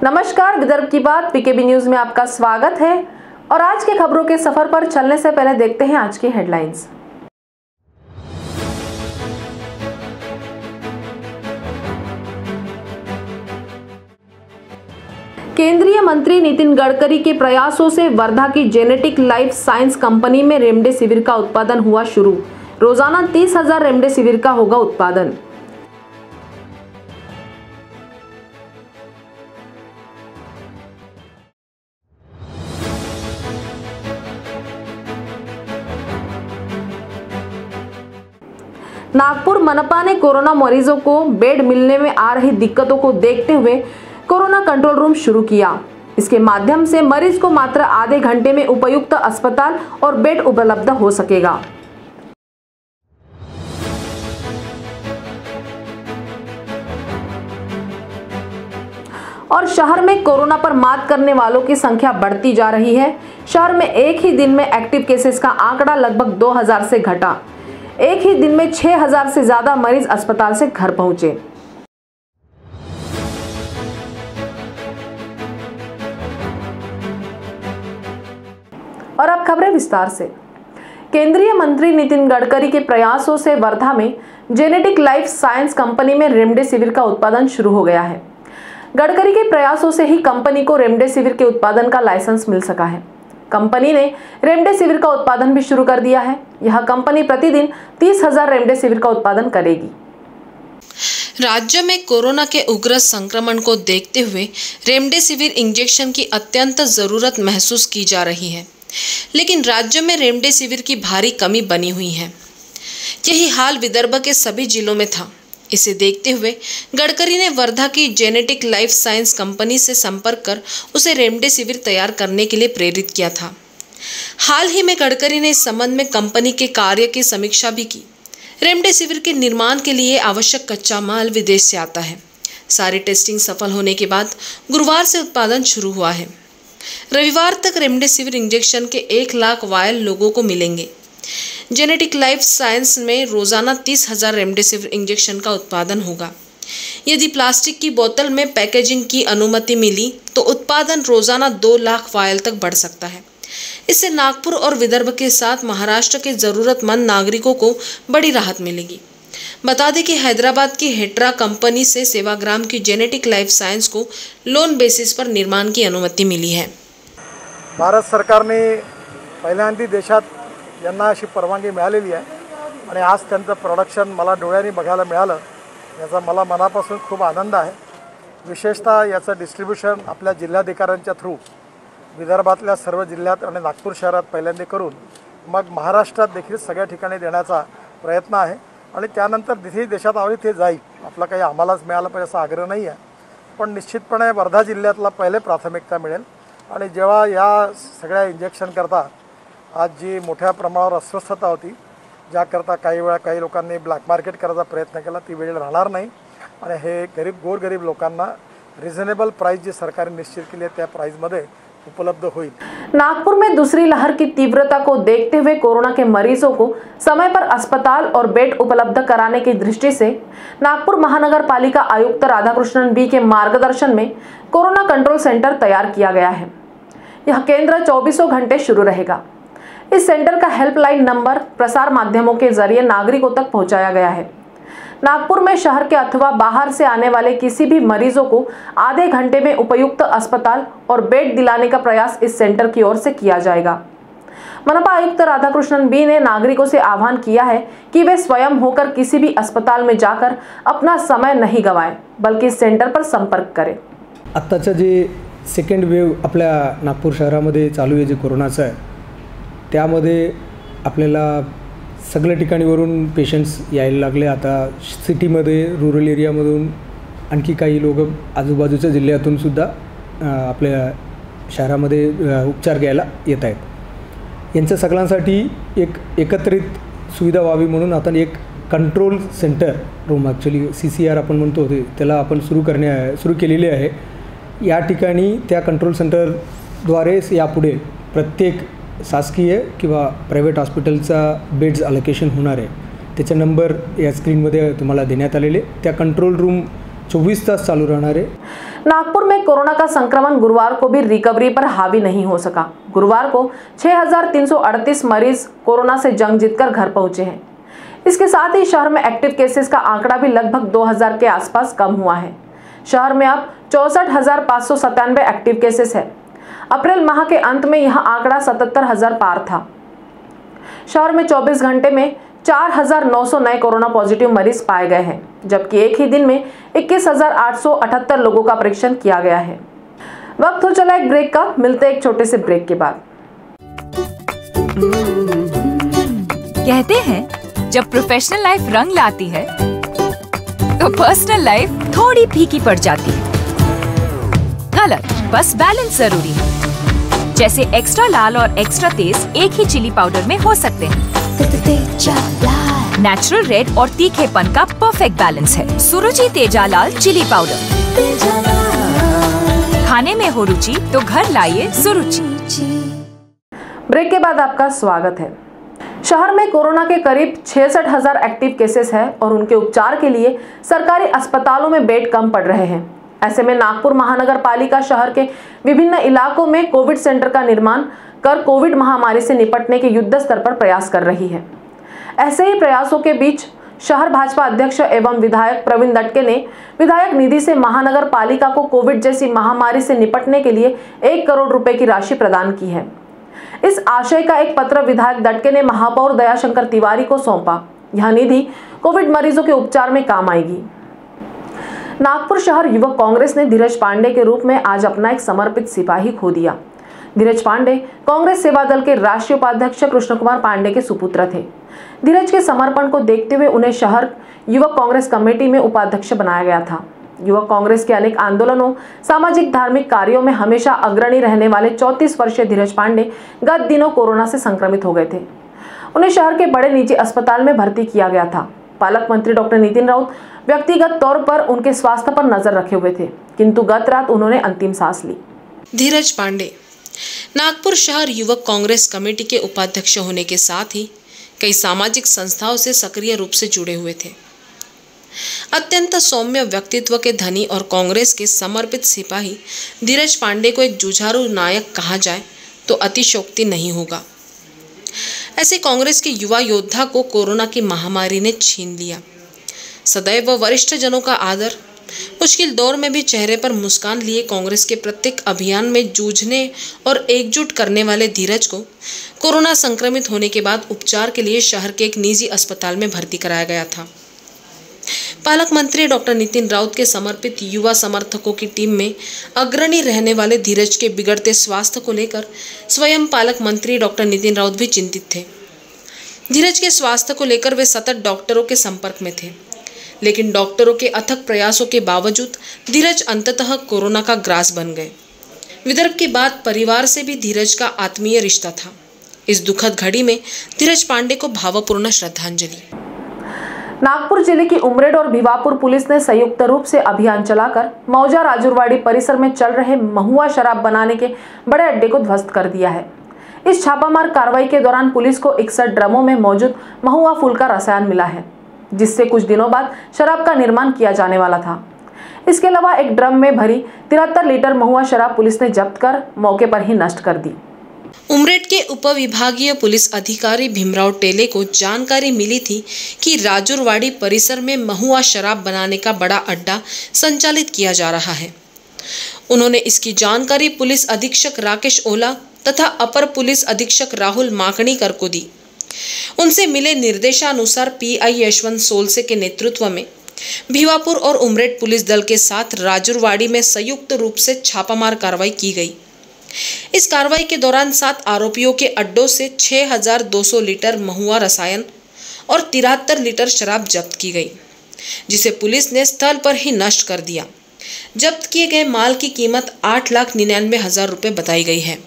नमस्कार, विदर्भ की बात पीकेबी न्यूज में आपका स्वागत है। और आज के खबरों के सफर पर चलने से पहले देखते हैं आज की हेडलाइंस। केंद्रीय मंत्री नितिन गडकरी के प्रयासों से वर्धा की जेनेटिक लाइफ साइंस कंपनी में रेमडेसिविर का उत्पादन हुआ शुरू। रोजाना 30,000 रेमडेसिविर का होगा उत्पादन। नागपुर मनपा ने कोरोना मरीजों को बेड मिलने में आ रही दिक्कतों को देखते हुए कोरोना कंट्रोल रूम शुरू किया। इसके माध्यम से मरीज को मात्र आधे घंटे में उपयुक्त अस्पताल और बेड उपलब्ध हो सकेगा। और शहर में कोरोना पर मात करने वालों की संख्या बढ़ती जा रही है। शहर में एक ही दिन में एक्टिव केसेस का आंकड़ा लगभग 2000 से घटा। एक ही दिन में 6000 से ज्यादा मरीज अस्पताल से घर पहुंचे। और अब खबरें विस्तार से। केंद्रीय मंत्री नितिन गडकरी के प्रयासों से वर्धा में जेनेटिक लाइफ साइंस कंपनी में रेमडेसिविर का उत्पादन शुरू हो गया है। गडकरी के प्रयासों से ही कंपनी को रेमडेसिविर के उत्पादन का लाइसेंस मिल सका है। कंपनी ने रेमडेसिविर का उत्पादन भी शुरू कर दिया है। यह कंपनी प्रतिदिन 30,000 रेमडेसिविर का उत्पादन करेगी। राज्य में कोरोना के उग्र संक्रमण को देखते हुए रेमडेसिविर इंजेक्शन की अत्यंत जरूरत महसूस की जा रही है, लेकिन राज्य में रेमडेसिविर की भारी कमी बनी हुई है। यही हाल विदर्भ के सभी जिलों में था। इसे देखते हुए गडकरी ने वर्धा की जेनेटिक लाइफ साइंस कंपनी से संपर्क कर उसे रेमडेसिविर तैयार करने के लिए प्रेरित किया था। हाल ही में गडकरी ने इस संबंध में कंपनी के कार्य की समीक्षा भी की। रेमडेसिविर के निर्माण के लिए आवश्यक कच्चा माल विदेश से आता है। सारी टेस्टिंग सफल होने के बाद गुरुवार से उत्पादन शुरू हुआ है। रविवार तक रेमडेसिविर इंजेक्शन के 1 लाख वायल लोगों को मिलेंगे। जेनेटिक लाइफ साइंस में रोजाना 30,000 रेमडेसिविर इंजेक्शन का उत्पादन होगा। यदि प्लास्टिक की बोतल में पैकेजिंग की अनुमति मिली तो उत्पादन रोजाना 2 लाख वायल तक बढ़ सकता है। इससे नागपुर और विदर्भ के साथ महाराष्ट्र के जरूरतमंद नागरिकों को बड़ी राहत मिलेगी। बता दें कि हैदराबाद की हेट्रा कंपनी से सेवाग्राम की जेनेटिक लाइफ साइंस को लोन बेसिस पर निर्माण की अनुमति मिली है। भारत सरकारने पहिल्यांदा देशात यांना अशी परवानगी मिळालेली आहे आणि आज त्यांचं प्रोडक्शन मला डोळ्यांनी बघायला मिळालं, याचा मला मनापासून खूप आनंद आहे। विशेषतः याचं डिस्ट्रीब्युशन आपल्या जिल्हाधिकाऱ्यांच्या थ्रू विदर्भातल्या सर्व जिल्ह्यात आणि नागपूर शहरात पहिल्यांदा करून मग महाराष्ट्रात देखील सगळ्या ठिकाणी देण्याचा प्रयत्न आहे आणि त्यानंतर जिथे देशात आवडी ते जाईल। आपला काही आम्हालाच मिळालं पाहिजे असा आग्रह नाही आहे, पण निश्चितपणे वर्धा जिल्ह्यातला पहिले प्राथमिकता मिळेल। आणि जेव्हा या सगळ्या इंजेक्शन करता आज जी मोठ्या प्रमाणावर अस्वस्थता होती, ज्याकरता काही वेळा काही लोकांनी ब्लॅक मार्केट करायचा प्रयत्न केला, ती वेळ राहणार नाही आणि हे गोरगरीब लोकांना रिजनेबल प्राइस जी सरकारने निश्चित केली है त्या प्राइसमध्ये उपलब्ध होईल। नागपुर में दूसरी लहर की तीव्रता को देखते हुए कोरोना के मरीजों को समय पर अस्पताल और बेड उपलब्ध कराने की दृष्टि से नागपुर महानगर पालिका आयुक्त राधाकृष्णन बी के मार्गदर्शन में कोरोना कंट्रोल सेंटर तैयार किया गया है। यह केंद्र 24 घंटे शुरू रहेगा। इस सेंटर का हेल्पलाइन नंबर प्रसार माध्यमों के जरिए नागरिकों तक पहुंचाया गया है। नागपुर में शहर के अथवा बाहर से आने वाले किसी भी मरीजों को आधे घंटे में उपयुक्त अस्पताल और बेड दिलाने का प्रयास इस सेंटर की ओर से किया जाएगा। मनपा आयुक्त राधाकृष्णन बी ने नागरिकों से आह्वान किया है कि वे स्वयं होकर किसी भी अस्पताल में जाकर अपना समय नहीं गंवाएं, बल्कि इस सेंटर पर संपर्क करें। आत्ताचं जे सेकंड वेव आपल्या नागपूर शहरामध्ये चालू आहे, जे कोरोनाचं आहे, त्यामध्ये आपल्याला सगळ्या ठिकाणीवरून पेशंट्स यायला लागले। आता सिटीमध्ये रुरल एरियामधून आणखी काही लोक आजूबाजूच्या जिल्ह्यातून सुद्धा आपल्या शहरामध्ये उपचार घ्यायला येत आहेत। यांच्या सगळ्यांसाठी एक एकत्रित सुविधा व्हावी म्हणून आता एक control centre room, actually CCR आपण म्हणतो, त्याला आपण सुरू केलेले आहे। या ठिकाणी त्या कंट्रोल सेंटरद्वारे यापुढे प्रत्येक शासकीय किंवा प्रायव्हेट हॉस्पिटलचा बेड्स अलोकेशन होणार आहे। त्याचा नंबर या स्क्रीनमध्ये तुम्हाला देण्यात आलेले। त्या कंट्रोल रूम 24 तास चालू राहणार आहे। नागपुर में कोरोना का संक्रमण गुरुवार को भी रिकवरी पर हावी नहीं हो सका। गुरुवार को 6,338 मरीज कोरोना से जंग जीतकर घर पहुंचे हैं। इसके साथ ही शहर में एक्टिव केसेस का आंकड़ा भी लगभग 2000 के आसपास कम हुआ है। शहर में अब 64,597 एक्टिव केसेस है। अप्रैल माह के अंत में यह आंकड़ा 77,000 पार था। शहर में 24 घंटे में 4,900 नए कोरोना पॉजिटिव मरीज पाए गए हैं, जबकि एक ही दिन में 21,878 लोगों का परीक्षण किया गया है। वक्त हो चला एक ब्रेक का, मिलते हैं एक छोटे से ब्रेक के बाद। कहते हैं जब प्रोफेशनल लाइफ रंग लाती है तो पर्सनल लाइफ थोड़ी फीकी पड़ जाती है। गलत, बस बैलेंस जरूरी है। जैसे एक्स्ट्रा लाल और एक्स्ट्रा तेज एक ही चिली पाउडर में हो सकते हैं। नेचुरल रेड और तीखेपन का परफेक्ट बैलेंस है सुरुचि तेजा लाल चिली पाउडर। खाने में हो रुचि तो घर लाइए सुरुचि। ब्रेक के बाद आपका स्वागत है। शहर में कोरोना के करीब 66,000 एक्टिव केसेस हैं और उनके उपचार के लिए सरकारी अस्पतालों में बेड कम पड़ रहे हैं। ऐसे में नागपुर महानगर पालिका शहर के विभिन्न इलाकों में कोविड सेंटर का निर्माण कर कोविड महामारी से निपटने के युद्ध स्तर पर प्रयास कर रही है। ऐसे ही प्रयासों के बीच शहर भाजपा अध्यक्ष एवं विधायक प्रवीण दटके ने विधायक निधि से महानगर पालिका को कोविड जैसी महामारी से निपटने के लिए 1 करोड़ रुपए की राशि प्रदान की है। इस आशय का एक पत्र विधायक दटके ने महापौर दयाशंकर तिवारी को सौंपा। यह निधि कोविड मरीजों के उपचार में काम आएगी। नागपुर शहर युवक कांग्रेस ने धीरज पांडे के रूप में आज अपना एक समर्पित सिपाही खो दिया। धीरज पांडे कांग्रेस सेवा दल के राष्ट्रीय उपाध्यक्ष कृष्ण कुमार पांडे के सुपुत्र थे। धीरज के समर्पण को देखते हुए उन्हें शहर युवक कांग्रेस कमेटी में उपाध्यक्ष बनाया गया था। युवक कांग्रेस के अनेक आंदोलनों, सामाजिक धार्मिक कार्यों में हमेशा अग्रणी रहने वाले 34 वर्षीय धीरज पांडे गत दिनों कोरोना से संक्रमित हो गए थे। उन्हें शहर के बड़े निजी अस्पताल में भर्ती किया गया था। पालक मंत्री डॉक्टर नितिन राउत व्यक्तिगत तौर पर उनके स्वास्थ्य पर नजर रखे हुए थे, किंतु गत रात उन्होंने अंतिम सांस ली। धीरज पांडे नागपुर शहर युवक कांग्रेस कमेटी के उपाध्यक्ष होने के साथ ही कई सामाजिक संस्थाओं से सक्रिय रूप से जुड़े हुए थे। अत्यंत सौम्य व्यक्तित्व के धनी और कांग्रेस के समर्पित सिपाही धीरज पांडे को एक जुझारू नायक कहा जाए तो अतिशयोक्ति नहीं होगा। ऐसे कांग्रेस के युवा योद्धा को कोरोना की महामारी ने छीन लिया। सदैव वरिष्ठ जनों का आदर, मुश्किल दौर में भी चेहरे पर मुस्कान लिए कांग्रेस के प्रत्येक अभियान में जूझने और एकजुट करने वाले धीरज को कोरोना संक्रमित होने के बाद उपचार के लिए शहर के एक निजी अस्पताल में भर्ती कराया गया था। पालक मंत्री डॉक्टर नितिन राउत के समर्पित युवा समर्थकों की टीम में अग्रणी रहने वाले धीरज के बिगड़ते स्वास्थ्य को लेकर स्वयं पालक मंत्री डॉक्टर नितिन राउत भी चिंतित थे। धीरज के स्वास्थ्य को लेकर वे सतत डॉक्टरों के संपर्क में थे, लेकिन डॉक्टरों के अथक प्रयासों के बावजूद धीरज अंततः कोरोना का ग्रास बन गए। विदर्भ के बाद परिवार से भी धीरज का आत्मीय रिश्ता था। इस दुखद घड़ी में धीरज पांडे को भावपूर्ण श्रद्धांजलि। नागपुर जिले की उमरेड और भिवापुर पुलिस ने संयुक्त रूप से अभियान चलाकर मौजा राजुरवाड़ी परिसर में चल रहे महुआ शराब बनाने के बड़े अड्डे को ध्वस्त कर दिया है। इस छापामार कार्रवाई के दौरान पुलिस को 61 ड्रमों में मौजूद महुआ फूल का रसायन मिला है, जिससे कुछ दिनों बाद शराब का निर्माण किया जाने वाला था। इसके अलावा एक ड्रम में भरी 73 लीटर महुआ शराब पुलिस ने जब्त कर मौके पर ही नष्ट कर दी। उमरेड के उपविभागीय पुलिस अधिकारी भीमराव टेले को जानकारी मिली थी कि राजुरवाड़ी परिसर में महुआ शराब बनाने का बड़ा अड्डा संचालित किया जा रहा है। उन्होंने इसकी जानकारी पुलिस अधीक्षक राकेश ओला तथा अपर पुलिस अधीक्षक राहुल माकणीकर को दी। उनसे मिले निर्देशानुसार पीआई यशवंत सोलसे के नेतृत्व में भिवापुर और उमरेड पुलिस दल के साथ राजुरवाड़ी में संयुक्त रूप से छापामार कार्रवाई की गई। इस कार्रवाई के दौरान 7 आरोपियों के अड्डों से 6,200 लीटर महुआ रसायन और 73 लीटर शराब जब्त की गई, जिसे पुलिस ने स्थल पर ही नष्ट कर दिया। जब्त किए गए माल की कीमत 8,99,000 रुपये बताई गई है।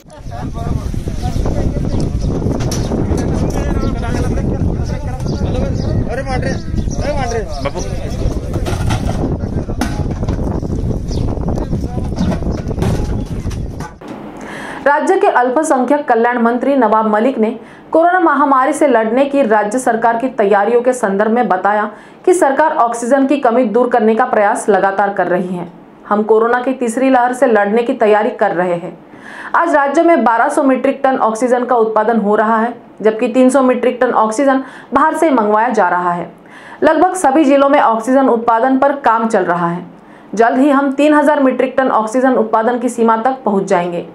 राज्य के अल्पसंख्यक कल्याण मंत्री नवाब मलिक ने कोरोना महामारी से लड़ने की राज्य सरकार की तैयारियों के संदर्भ में बताया कि सरकार ऑक्सीजन की कमी दूर करने का प्रयास लगातार कर रही है। हम कोरोना की तीसरी लहर से लड़ने की तैयारी कर रहे हैं। आज राज्य में 1200 मीट्रिक टन ऑक्सीजन का उत्पादन हो रहा है, जबकि 300 मीट्रिक टन ऑक्सीजन बाहर से मंगवाया जा रहा है। लगभग सभी जिलों में ऑक्सीजन उत्पादन पर काम चल रहा है। जल्द ही हम 3000 मीट्रिक टन ऑक्सीजन उत्पादन की सीमा तक पहुंच जाएंगे।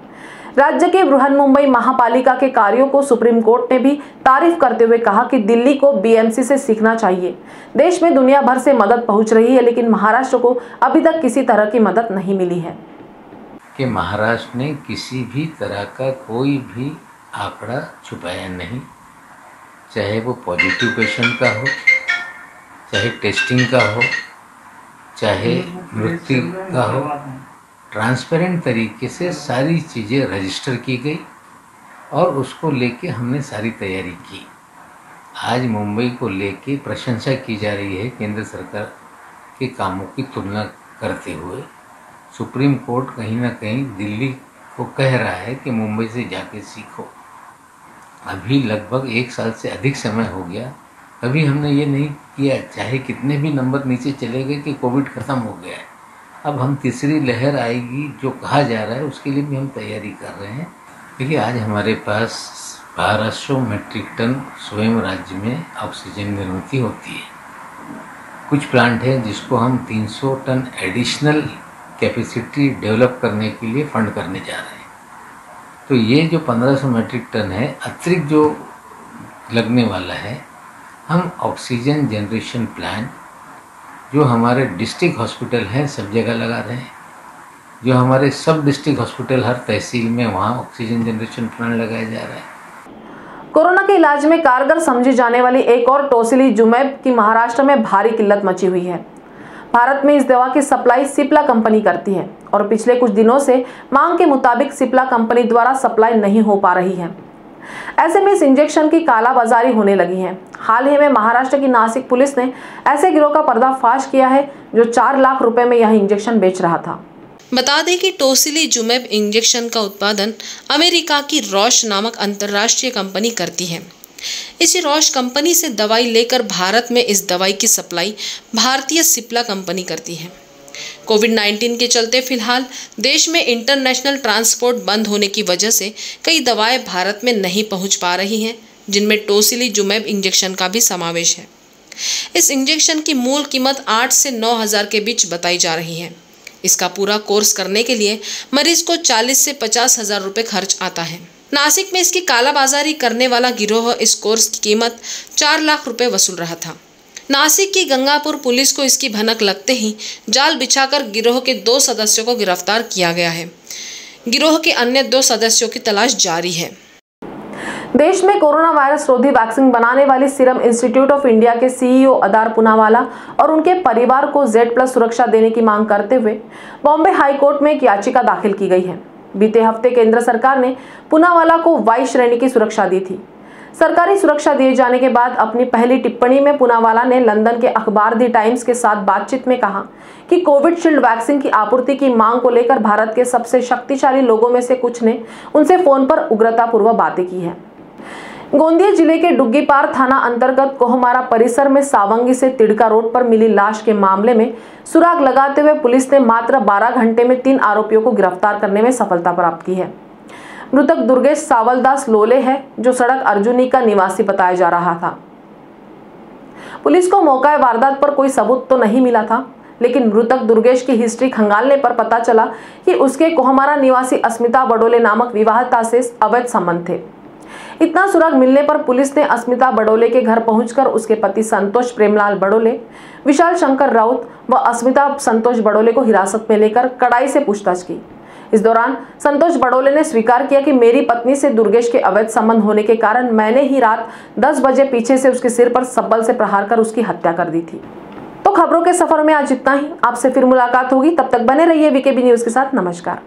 राज्य के बृहन्मुंबई महापालिका के कार्यों को सुप्रीम कोर्ट ने भी तारीफ करते हुए कहा कि दिल्ली को बीएमसी से सीखना चाहिए। देश में दुनिया भर से मदद पहुंच रही है, लेकिन महाराष्ट्र को अभी तक किसी तरह की मदद नहीं मिली है। कि महाराष्ट्र ने किसी भी तरह का कोई भी आंकड़ा छुपाया नहीं, चाहे वो पॉजिटिव पेशेंट का हो, चाहे टेस्टिंग का हो, चाहे मृत्यु का हो। ट्रांसपेरेंट तरीके से सारी चीज़ें रजिस्टर की गई और उसको लेके हमने सारी तैयारी की। आज मुंबई को लेके प्रशंसा की जा रही है केंद्र सरकार के कामों की तुलना करते हुए। सुप्रीम कोर्ट कहीं ना कहीं दिल्ली को कह रहा है कि मुंबई से जाके सीखो। अभी लगभग 1 साल से अधिक समय हो गया, कभी हमने ये नहीं किया, चाहे कितने भी नंबर नीचे चले गए कि कोविड ख़त्म हो गया है। अब हम तीसरी लहर आएगी जो कहा जा रहा है, उसके लिए भी हम तैयारी कर रहे हैं। देखिए, आज हमारे पास 1200 मीट्रिक टन स्वयं राज्य में ऑक्सीजन निर्मित होती है। कुछ प्लांट है जिसको हम 300 टन एडिशनल कैपेसिटी डेवलप करने के लिए फंड करने जा रहे हैं। तो ये जो 1500 मीट्रिक टन है अतिरिक्त जो लगने वाला है, हम ऑक्सीजन जनरेशन प्लान जो हमारे डिस्ट्रिक्ट हॉस्पिटल हैं सब जगह लगा रहे हैं। जो हमारे सब डिस्ट्रिक्ट हॉस्पिटल हर तहसील में वहाँ ऑक्सीजन जनरेशन प्लान लगाया जा रहा है। कोरोना के इलाज में कारगर समझी जाने वाली एक और टोसिलीजुमैब की महाराष्ट्र में भारी किल्लत मची हुई है। भारत में इस दवा की सप्लाई सिप्ला कंपनी करती है और पिछले कुछ दिनों से मांग के मुताबिक सिप्ला कंपनी द्वारा सप्लाई नहीं हो पा रही है। ऐसे में इस इंजेक्शन की कालाबाजारी होने लगी है। हाल ही में महाराष्ट्र की नासिक पुलिस ने ऐसे गिरोह का पर्दाफाश किया है जो 4 लाख रुपए में यह इंजेक्शन बेच रहा था। बता दें कि टोसिलीजुमैब इंजेक्शन का उत्पादन अमेरिका की रॉश नामक अंतर्राष्ट्रीय कंपनी करती है। इसी रॉश कंपनी से दवाई लेकर भारत में इस दवाई की सप्लाई भारतीय सिप्ला कंपनी करती है। कोविड-19 के चलते फिलहाल देश में इंटरनेशनल ट्रांसपोर्ट बंद होने की वजह से कई दवाएं भारत में नहीं पहुंच पा रही हैं, जिनमें टोसिलीजुमैब इंजेक्शन का भी समावेश है। इस इंजेक्शन की मूल कीमत 8 से 9 हज़ार के बीच बताई जा रही है। इसका पूरा कोर्स करने के लिए मरीज को 40 से 50 हज़ार रुपये खर्च आता है। नासिक में इसकी कालाबाजारी करने वाला गिरोह इस कोर्स की कीमत 4 लाख रुपए वसूल रहा था। नासिक की गंगापुर पुलिस को इसकी भनक लगते ही जाल बिछाकर गिरोह के 2 सदस्यों को गिरफ्तार किया गया है। गिरोह के अन्य 2 सदस्यों की तलाश जारी है। देश में कोरोना वायरस रोधी वैक्सीन बनाने वाली सीरम इंस्टीट्यूट ऑफ इंडिया के सीईओ अदार पूनावाला और उनके परिवार को Z+ सुरक्षा देने की मांग करते हुए बॉम्बे हाई कोर्ट में एक याचिका दाखिल की गई है। बीते हफ्ते केंद्र सरकार ने पूनावाला को Y श्रेणी की सुरक्षा दी थी। सरकारी सुरक्षा दिए जाने के बाद अपनी पहली टिप्पणी में पूनावाला ने लंदन के अखबार दी टाइम्स के साथ बातचीत में कहा कि कोविशील्ड वैक्सीन की आपूर्ति की मांग को लेकर भारत के सबसे शक्तिशाली लोगों में से कुछ ने उनसे फोन पर उग्रतापूर्वक बातें की है। गोंदिया जिले के डुग्गीपार थाना अंतर्गत कोहमारा परिसर में सावंगी से तिड़का रोड पर मिली लाश के मामले में सुराग लगाते हुए पुलिस ने मात्र 12 घंटे में 3 आरोपियों को गिरफ्तार करने में सफलता प्राप्त की है। मृतक दुर्गेश सावलदास लोले है, जो सड़क अर्जुनी का निवासी बताया जा रहा था। पुलिस को मौका वारदात पर कोई सबूत तो नहीं मिला था, लेकिन मृतक दुर्गेश की हिस्ट्री खंगालने पर पता चला कि उसके कोहमारा निवासी अस्मिता बडोले नामक विवाहिता से अवैध संबंध थे। इतना सुराग मिलने पर पुलिस ने अस्मिता बडोले के घर पहुंचकर उसके पति संतोष प्रेमलाल बडोले, विशाल शंकर राउत व अस्मिता संतोष बडोले को हिरासत में लेकर कड़ाई से पूछताछ की। इस दौरान संतोष बडोले ने स्वीकार किया कि मेरी पत्नी से दुर्गेश के अवैध संबंध होने के कारण मैंने ही रात 10 बजे पीछे से उसके सिर पर सब्बल से प्रहार कर उसकी हत्या कर दी थी। तो खबरों के सफर में आज इतना ही। आपसे फिर मुलाकात होगी, तब तक बने रहिए वीकेबी न्यूज के साथ। नमस्कार।